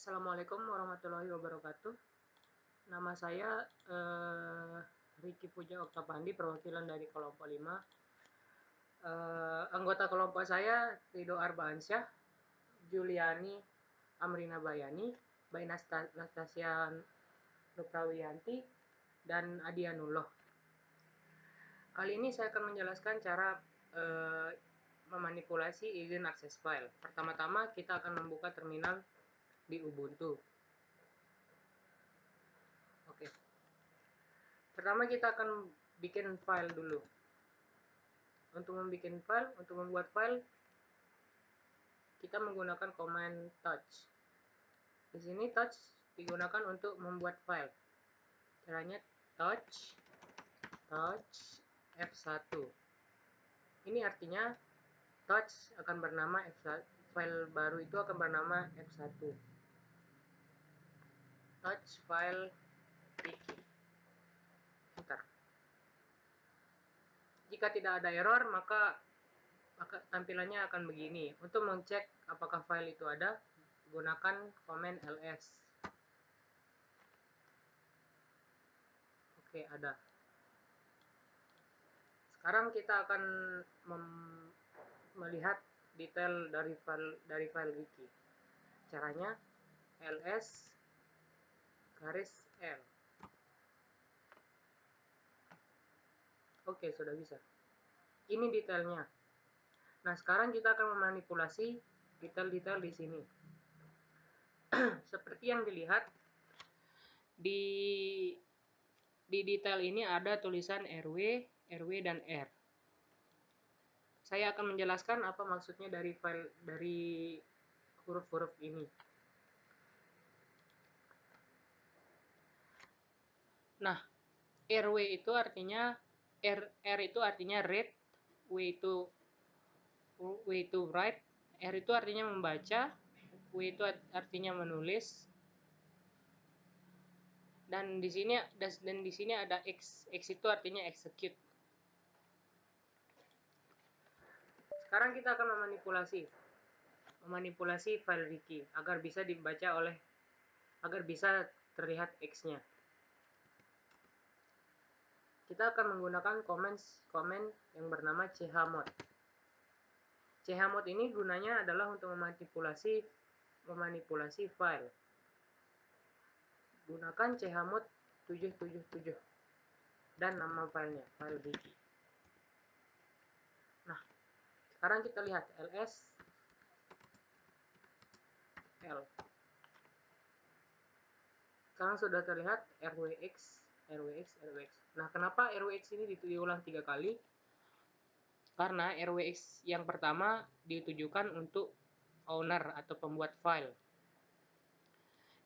Assalamualaikum warahmatullahi wabarakatuh. Nama saya Riki Puja Oktapandi, perwakilan dari kelompok 5. Anggota kelompok saya Rido Arbaansyah, Juliani Amrina Bayani, Bayi Nastasia Nuprawiyanti, dan Adianullah. Kali ini saya akan menjelaskan cara memanipulasi izin akses file. Pertama-tama kita akan membuka terminal di Ubuntu. Oke. Pertama kita akan bikin file dulu. Untuk membuat file, kita menggunakan command touch. Di sini touch digunakan untuk membuat file. Caranya touch F1. Ini artinya touch akan bernama F1, file baru itu akan bernama F1. Touch file wiki. Enter. Jika tidak ada error, maka tampilannya akan begini. Untuk mengecek apakah file itu ada, gunakan command ls. Oke, ada. Sekarang kita akan melihat detail dari file wiki. Caranya ls garis l. Oke, sudah bisa. Ini detailnya. Nah, sekarang kita akan memanipulasi detail-detail di sini. Seperti yang dilihat di detail ini ada tulisan RW, dan R. Saya akan menjelaskan apa maksudnya dari huruf-huruf ini. Nah, RW itu artinya R itu artinya read, W itu write, R itu artinya membaca, W itu artinya menulis. Dan di sini ada X itu artinya execute. Sekarang kita akan memanipulasi file wiki agar bisa terlihat X-nya. Kita akan menggunakan komen yang bernama chmod. Chmod ini gunanya adalah untuk memanipulasi file. Gunakan chmod 777 dan nama filenya, file wiki. Nah, sekarang kita lihat ls l. Sekarang sudah terlihat rwx. Nah, kenapa rwx ini diulang 3 kali? Karena rwx yang pertama ditujukan untuk owner atau pembuat file.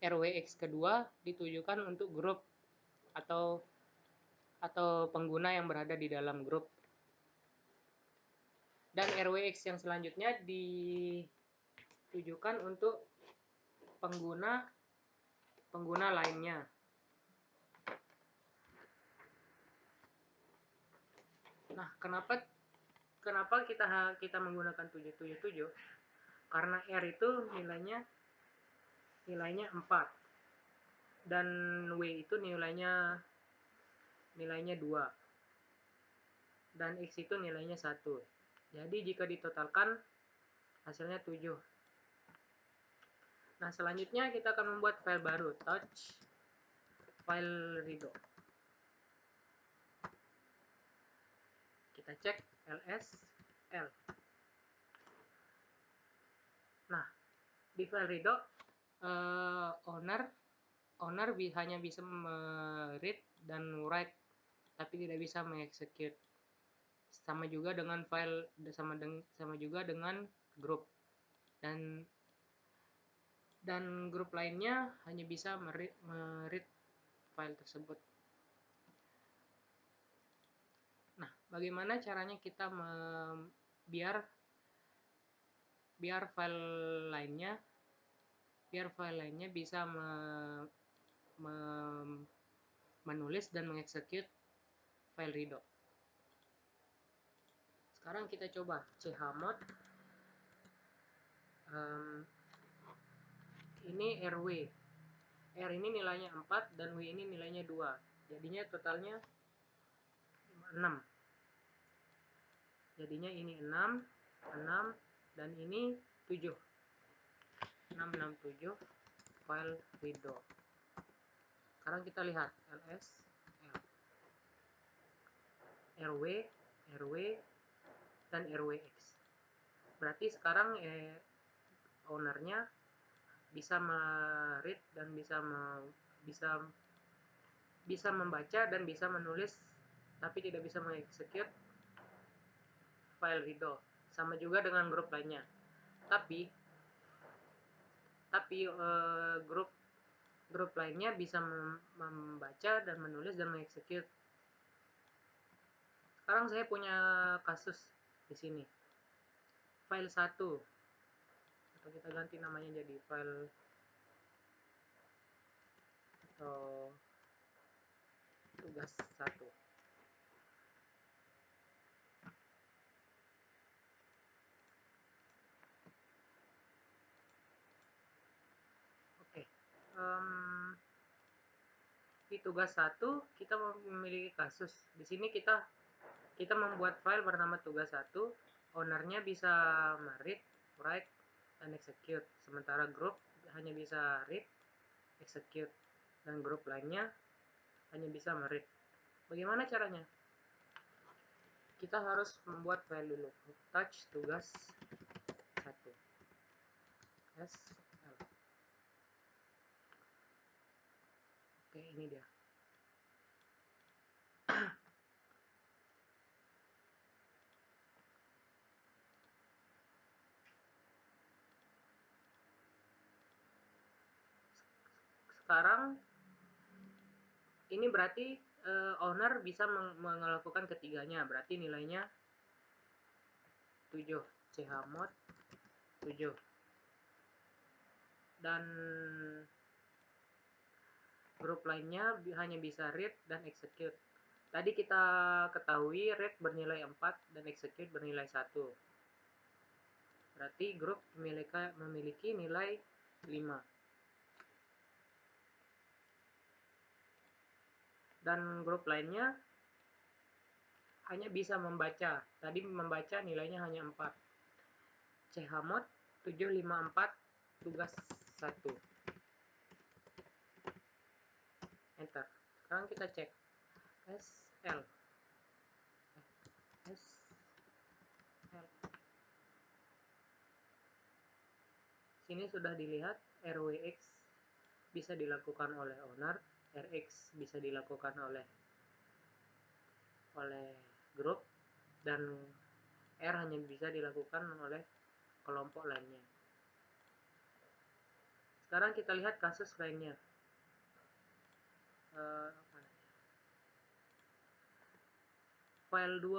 RWX kedua ditujukan untuk grup atau pengguna yang berada di dalam grup. Dan RWX yang selanjutnya ditujukan untuk pengguna lainnya. Nah, kenapa kita menggunakan 777? Karena R itu nilainya 4 dan W itu nilainya 2 dan X itu nilainya 1. Jadi jika ditotalkan hasilnya 7. Nah, selanjutnya kita akan membuat file baru, touch file redo. Kita cek ls l. Nah, di file redo owner hanya bisa read dan write, tapi tidak bisa mengexecute. Sama juga dengan grup. Dan grup lainnya hanya bisa meread file tersebut. Nah, bagaimana caranya kita biar file lainnya bisa menulis dan mengexecute file redo. Sekarang kita coba chmod ini RW. R ini nilainya 4 dan W ini nilainya 2. Jadinya totalnya 6. Jadinya ini 6, 6 dan ini 7. 6, 6, 7 file redo. Sekarang kita lihat ls rw, rw dan rwx. Berarti sekarang ownernya bisa read dan bisa membaca dan bisa menulis, tapi tidak bisa mengexecute file redo. Sama juga dengan grup lainnya. Tapi grup lainnya bisa membaca dan menulis dan mengexecute. Sekarang saya punya kasus di sini. File 1 atau kita ganti namanya jadi file atau tugas 1. Oke. Di tugas 1 kita memiliki kasus. Di sini kita membuat file bernama tugas 1. Ownernya bisa read, write, dan execute. Sementara grup hanya bisa read, execute, dan grup lainnya hanya bisa read. Bagaimana caranya? Kita harus membuat file dulu. Touch tugas 1 SL. Oke, ini dia. Sekarang ini berarti owner bisa melakukan ketiganya, berarti nilainya 7, chmod 7. Dan grup lainnya hanya bisa read dan execute. Tadi kita ketahui read bernilai 4 dan execute bernilai 1. Berarti grup memiliki nilai 5. Dan grup lainnya hanya bisa membaca. Tadi membaca nilainya hanya 4. Chmod 754 tugas 1. Enter. Sekarang kita cek SL. Sini sudah dilihat RWX bisa dilakukan oleh owner, RX bisa dilakukan oleh grup, dan R hanya bisa dilakukan oleh kelompok lainnya. Sekarang kita lihat kasus lainnya. File 2.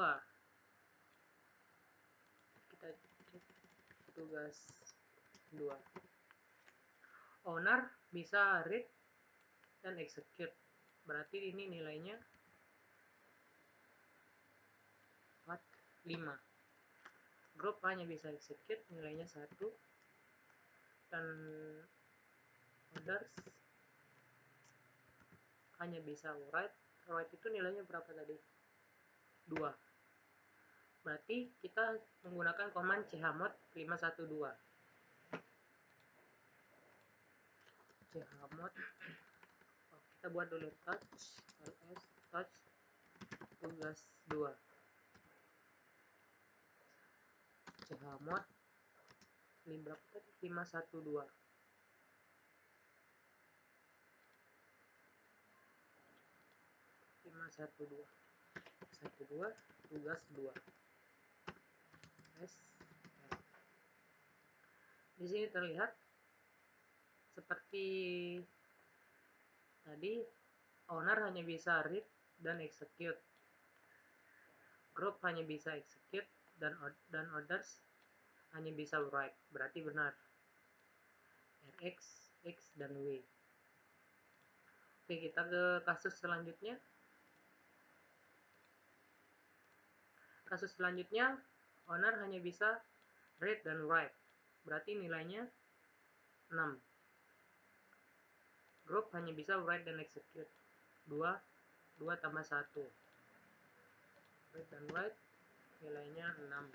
Kita cek tugas 2. Owner bisa read dan execute. Berarti ini nilainya 5. Grup hanya bisa execute, nilainya 1. Dan others hanya bisa write. Write itu nilainya berapa tadi? 2. Berarti kita menggunakan command chmod 512. Chmod. Kita buat dulu touch ls touch tugas 2. Chmod ini berapa tadi? 512. 12 tugas 2 S. Di sini terlihat seperti tadi, owner hanya bisa read dan execute, grup hanya bisa execute, dan others hanya bisa write. Berarti benar RX, X, dan W. Oke, kita ke kasus selanjutnya. Kasus selanjutnya, owner hanya bisa read dan write. Berarti nilainya 6. Grup hanya bisa write dan execute. 2 tambah 1. Read dan write nilainya 6.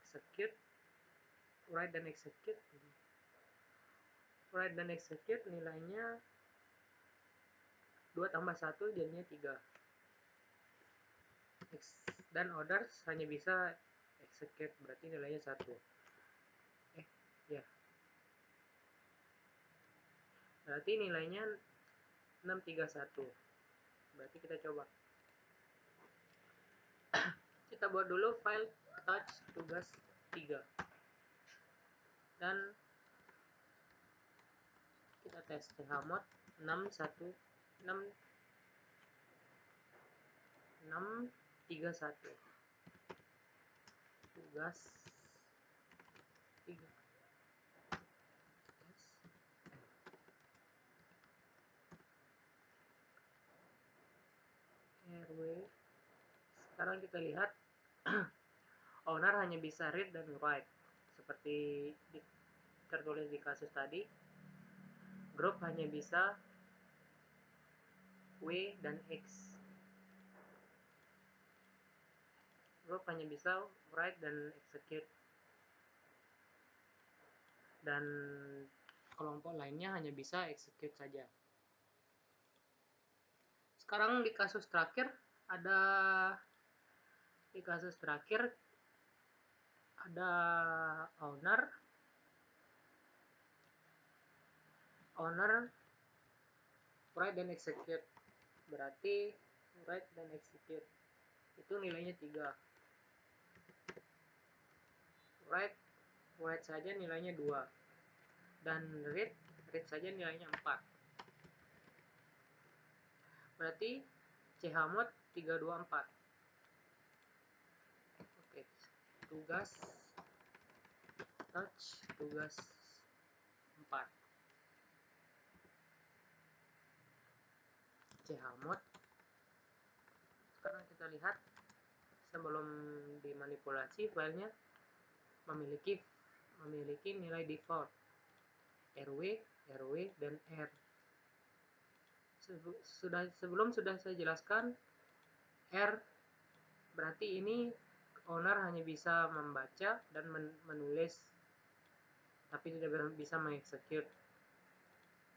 Execute, write dan execute. Write dan execute nilainya 2 tambah 1 jadinya 3. Dan orders hanya bisa execute, berarti nilainya 1. Ya. Berarti nilainya 631. Berarti kita coba. Kita buat dulu file touch tugas 3. Dan kita tes chmod 631 tugas 3 RW. Sekarang kita lihat owner hanya bisa read dan write seperti tertulis di kasus tadi. Group hanya bisa W dan X. Group hanya bisa write dan execute. Dan kelompok lainnya hanya bisa execute saja. Sekarang di kasus terakhir ada owner write dan execute. Berarti write dan execute itu nilainya 3. Write saja nilainya 2. Dan read saja nilainya 4. Berarti chmod 324. Oke, tugas touch tugas 4. Chmod. Sekarang kita lihat sebelum dimanipulasi filenya memiliki nilai default RW, dan R. Sebelum sudah saya jelaskan, R berarti ini owner hanya bisa membaca dan menulis, tapi tidak bisa mengexecute.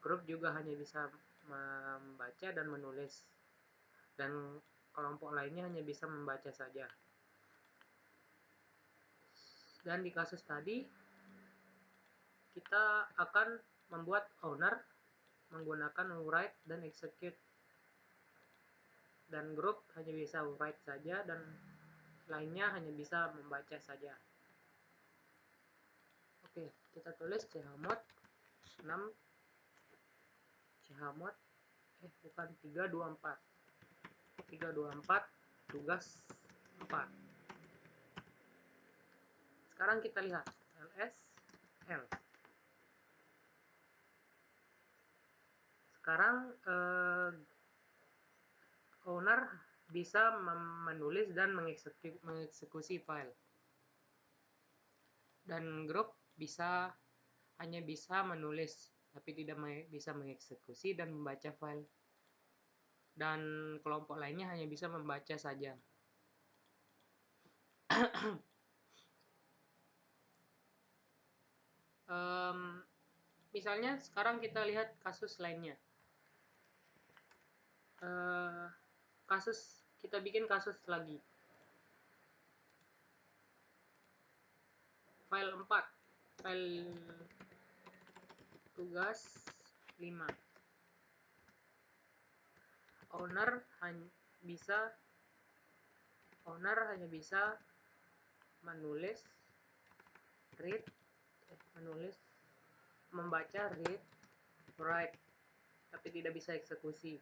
Group juga hanya bisa membaca dan menulis, dan kelompok lainnya hanya bisa membaca saja. Dan di kasus tadi kita akan membuat owner menggunakan write dan execute, dan group hanya bisa write saja dan lainnya hanya bisa membaca saja. Oke, kita tulis chmod 6 chmod 324 tugas 4. Sekarang kita lihat ls l. Sekarang owner bisa menulis dan mengeksekusi file, dan group hanya bisa menulis tapi tidak bisa mengeksekusi dan membaca file, dan kelompok lainnya hanya bisa membaca saja. Misalnya sekarang kita lihat kasus lainnya. Kita bikin kasus lagi. File 4, file tugas 5. Owner hanya bisa menulis, membaca, read, write, tapi tidak bisa eksekusi.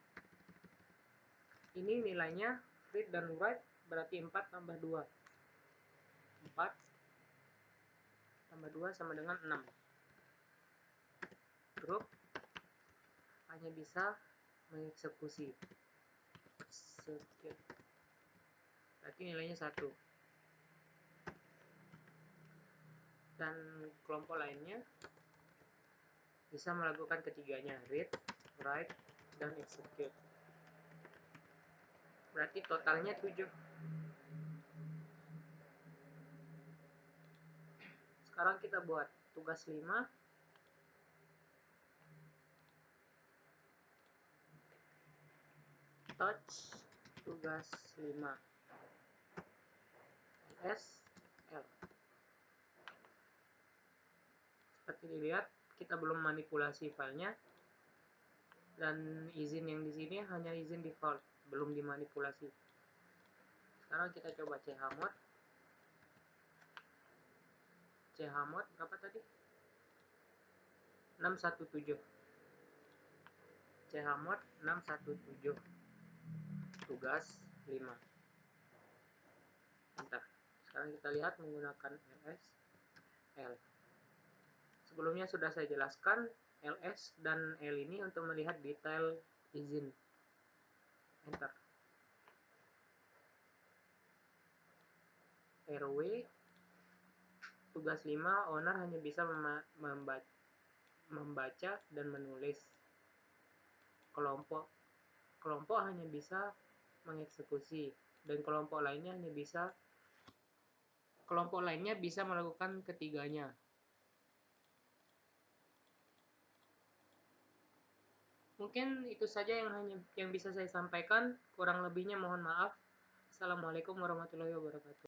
Ini nilainya read dan write berarti 4 tambah 2. 4 tambah 2 sama dengan 6. Group hanya bisa mengeksekusi. Berarti nilainya 1. Dan kelompok lainnya bisa melakukan ketiganya, read, write, dan execute. Berarti totalnya 7. Sekarang kita buat tugas 5. Touch tugas 5 SL. Seperti dilihat, kita belum manipulasi filenya, dan izin yang di sini hanya izin default, belum dimanipulasi. Sekarang kita coba chmod. Chmod berapa tadi? 617. Chmod 617 tugas 5. Bentar. Sekarang kita lihat menggunakan ls-l. Sebelumnya sudah saya jelaskan, ls dan l ini untuk melihat detail izin. Enter. RW tugas 5, owner hanya bisa membaca dan menulis. Kelompok hanya bisa mengeksekusi, dan kelompok lainnya bisa melakukan ketiganya. Mungkin itu saja yang bisa saya sampaikan. Kurang lebihnya mohon maaf. Assalamualaikum warahmatullahi wabarakatuh.